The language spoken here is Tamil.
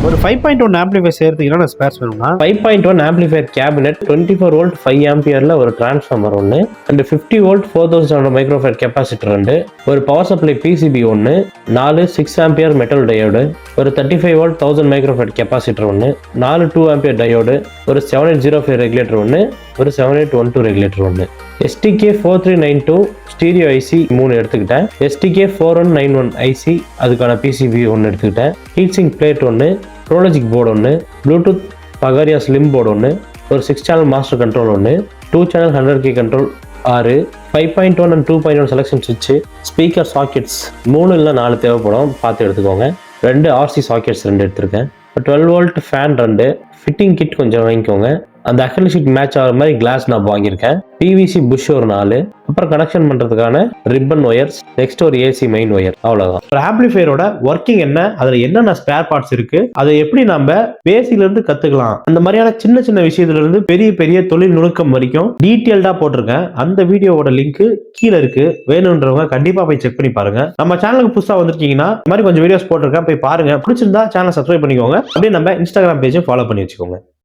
ஒரு 5.1 ஆம்பிளிஃபையர் சேர்த்துக்கு என்ன ஸ்பேர்ஸ் வேணும்னா 5.1 ஆம்பிளிஃபையர் கேபினெட் 24 வோல்ட் 5 ஆம்பியர்ல ஒரு டிரான்ஸ்ஃபார்மர் ஒன்று அண்ட் 50 வோல்ட் 4700 மைக்ரோஃபேட் கெப்பாசிட்டர் ரெண்டு, ஒரு பவர் சப்ளை பிசிபி ஒன்று, 4 6 ஆம்பியர் மெட்டல் டயோடு, ஒரு 35 வோல்ட் 1000 மைக்ரோஃபேட் கெப்பாசிட்டர் ஒன்று, 4 2 ஆம்பியர் டயோடு, ஒரு 7805 ரெகுலேட்டர் ஒன்று, ஒரு 7812 ரெகுலேட்டர் ஒன்று. STK4392 ஸ்டீரியோ ஐசி 3 எடுத்துக்கிட்டேன். STK4191 ஐசி அதுக்கான பிசிபி ஒன்று எடுத்துக்கிட்டேன். ஹீட்சிங் பிளேட் ஒன்று, ப்ரோலஜிக் போர்டு ஒன்று, ப்ளூடூத் பகாரியா ஸ்லிம் போர்டு ஒன்று, ஒரு 6 சேனல் மாஸ்டர் கண்ட்ரோல் ஒன்று, 2 channel 100K control 6, 5.1 and 2.1 selection சுவிட்ச், ஸ்பீக்கர் சாக்கெட்ஸ் 3 இல்லை 4 தேவைப்படும், பார்த்து எடுத்துக்கோங்க. 2 RC சாக்கெட்ஸ் 2 எடுத்திருக்கேன். 12 வோல்ட் ஃபேன் 2, ஃபிட்டிங் கிட் கொஞ்சம் வாங்கிக்கோங்க. அந்த அக்ரிலிக் ஷீட் மேட்ச் ஆகிற மாதிரி கிளாஸ் நான் வாங்கியிருக்கேன். பிவிசி புஷ் ஒரு 4, அப்புறம் கனெக்ஷன் பண்றதுக்கான ரிப்பன் ஒயர்ஸ், நெக்ஸ்ட் ஒரு ஏசி மெயின் ஒயர், அவ்வளவுதான். ஒரு ஆம்பிளிஃபையரோட ஒர்க்கிங் என்ன, அதுல என்னென்ன ஸ்பேர் பார்ட்ஸ் இருக்கு, அதை எப்படி நம்ம பேசிக்ல இருந்து கத்துக்கலாம், அந்த மாதிரியான சின்ன சின்ன விஷயத்துல இருந்து பெரிய பெரிய தொழில் நுணுக்கம் வரைக்கும் டீட்டெயில்டா போட்டிருக்கேன். அந்த வீடியோவோட லிங்க் கீழே இருக்கு, வேணும்ன்றவங்க கண்டிப்பா போய் செக் பண்ணி பாருங்க. நம்ம சேனலுக்கு புதுசா வந்திருக்கீங்கன்னா இந்த மாதிரி கொஞ்சம் வீடியோஸ் போட்டிருக்கேன், போய் பாருங்க. பிடிச்சிருந்தா சேனல் சப்ஸ்கிரைப் பண்ணிக்கோங்க. அப்படியே நம்ம இன்ஸ்டாகிராம் பேஜை ஃபாலோ பண்ணி வச்சுக்கோங்க.